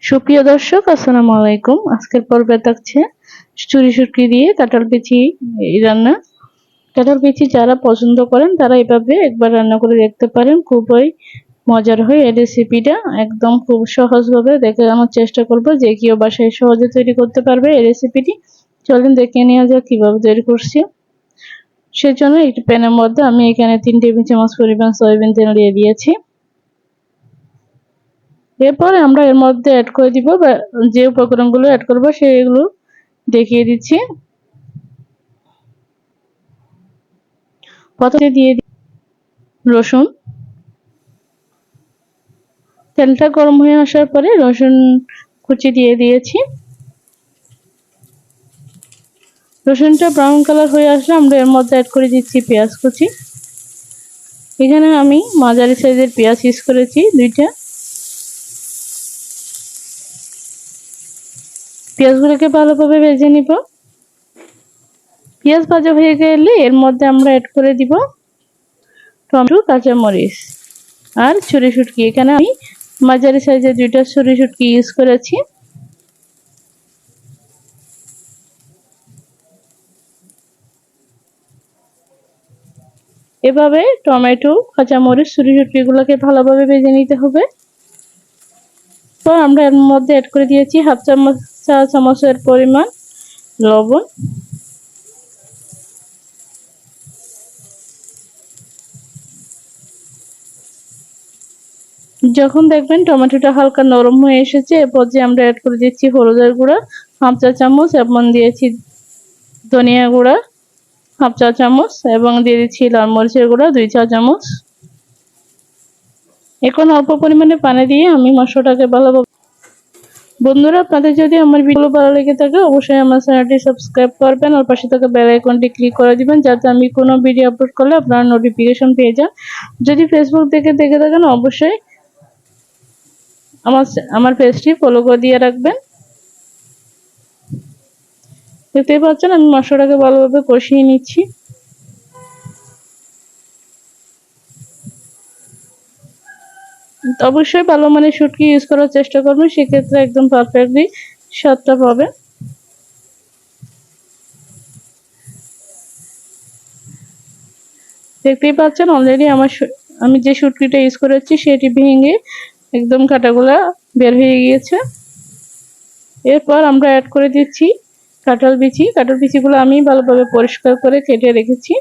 সুপ্রিয় দর্শক, আসসালামু আলাইকুম। আজকের পর্বে থাকছে চুরি শুটকি দিয়ে কাঁঠাল বিচি রান্না। কাঁঠাল বিচি যারা পছন্দ করেন তারা এভাবে একবার রান্না করে দেখতে পারেন, খুবই মজার হয়। এই রেসিপিটা একদম খুব সহজভাবে দেখানোর চেষ্টা করব, যে কেউ বাসায় সহজে তৈরি করতে পারবে এই রেসিপিটি। চলুন দেখে নেওয়া যাক কিভাবে তৈরি করছি। সেজন্য একটি প্যানের মধ্যে আমি এখানে 3 টেবিল চামচ পরিমাণ সয়াবিন তেল দিয়ে দিয়েছি। এরপর আমরা এর মধ্যে অ্যাড করে দিব, যে উপকরণগুলো অ্যাড করব সেগুলো দেখিয়ে দিচ্ছি। প্রথমে দিয়ে রসুন। তেলটা গরম হয়ে আসার পরে রসুন কুচি দিয়ে দিয়েছি। রসুনটা ব্রাউন কালার হয়ে আসলে আমরা এর মধ্যে অ্যাড করে দিচ্ছি পেঁয়াজ কুচি। এখানে আমি মাঝারি সাইজের পেঁয়াজ ইউজ করেছি 2টা। পেঁয়াজগুলোকে ভালোভাবে ভেজে নিব। পেঁয়াজ ভাজা হয়ে গেলে এর মধ্যে আমরা অ্যাড করে দিব টমেটো, কাঁচামরিচ আর ছুরি শুটকি। এখানে আমি মাঝারি সাইজের 2টা ছুরি শুটকি ইউজ করেছি। এভাবে টমেটো, কাঁচামরিচ, ছুরি শুটকিগুলোকে ভালোভাবে ভেজে নিতে হবে। তো আমরা এর মধ্যে অ্যাড করে দিয়েছি চা চামচের পরিমাণ লবণ। যখন দেখবেন টমেটোটা হালকা নরম হয়ে এসেছে, এ পর্যায়ে আমরা অ্যাড করে দিচ্ছি হলুদের গুঁড়া 1/2 চা চামচ এবং দিয়েছি ধনিয়া গুঁড়া 1/2 চা চামচ এবং দিয়ে দিচ্ছি লাল মরিচের গুঁড়া 2 চা চামচ। এখন অল্প পরিমাণে পানি দিয়ে আমি মশলাটাকে ভালোভাবে। বন্ধুরা, আপনাদের যদি আমার ভিডিও ভালো লেগে থাকে অবশ্যই আমার চ্যানেলটি সাবস্ক্রাইব করবেন আর পাশে থাকা বেল আইকনটি ক্লিক করে দিবেন, যাতে আমি কোনো ভিডিও আপলোড করলে আপনারা নোটিফিকেশন পেয়ে যান। যদি ফেসবুক থেকে দেখে থাকেন অবশ্যই আমার পেজটি ফলো করে দিয়ে রাখবেন। দেখতেই পাচ্ছেন আমি মশলাটাকে ভালোভাবে কষিয়ে নিচ্ছি। অবশ্যই ভালো মানের শুটকি ইউজ করার চেষ্টা করবেন, সেক্ষেত্রে একদম পারফেক্টলি স্বাদটা পাবেন। দেখতেই পাচ্ছেন অলরেডি আমি যে শুটকিটা ইউজ করেছি সেটি ভেঙে একদম কাঁটাগুলা বের হয়ে গিয়েছে। এরপর আমরা অ্যাড করে দিচ্ছি কাঁঠাল বিচি। কাঁঠাল বিচিগুলো আমি ভালোভাবে পরিষ্কার করে কেটে রেখেছি।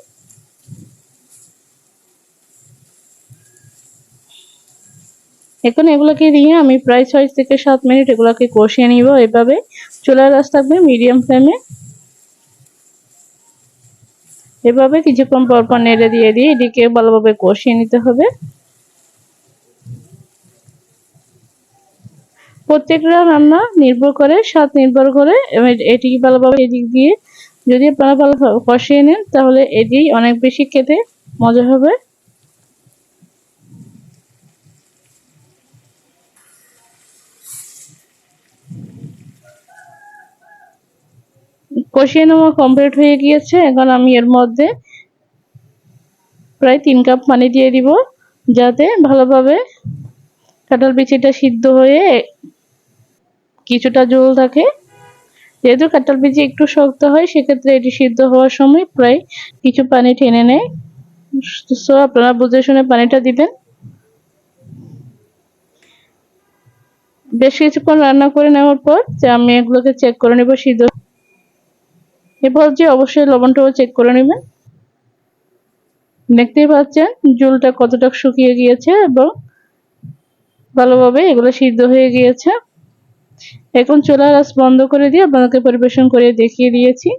এখন এগুলোকে দিয়ে আমি প্রায় 6 থেকে 7 মিনিট এগুলোকে কষিয়ে নিব। এভাবে চুলার আঁচ থাকবে মিডিয়াম ফ্লেমে। এভাবে কিছুক্ষণ পর পর নেড়ে দিয়ে এদিকে ভালোভাবে কষিয়ে নিতে হবে। প্রত্যেকটা রান্না নির্ভর করে, স্বাদ নির্ভর করে। এটি ভালোভাবে এদিক দিয়ে যদি আপনারা ভালো কষিয়ে নেন তাহলে এটি অনেক বেশি খেতে মজা হবে। কষিয়ে নেওয়া কমপ্লিট হয়ে গিয়েছে। এখন আমি এর মধ্যে প্রায় 3 কাপ পানি দিয়ে দিব, যাতে ভালোভাবে কাঁঠাল বিচিটা সিদ্ধ হয়ে কিছুটা ঝোল থাকে। যেহেতু কাঁঠাল বিচি একটু শক্ত হয়, সেক্ষেত্রে এটি সিদ্ধ হওয়ার সময় প্রায় কিছু পানি টেনে নেয়। সো আপনারা বুঝে শুনে পানিটা দিবেন। বেশ কিছুক্ষণ রান্না করে নেওয়ার পর যে আমি এগুলোকে চেক করে নেব সিদ্ধ। এরপর যে অবশ্যই লবণটাও চেক করে নেবেন। দেখতেই পাচ্ছেন ঝোলটা কতটা শুকিয়ে গিয়েছে এবং ভালোভাবে এগুলো সিদ্ধ হয়ে গিয়েছে। এখন চুলার আঁচ বন্ধ করে দিয়ে আপনাদেরকে পরিবেশন করে দেখিয়ে দিয়েছি।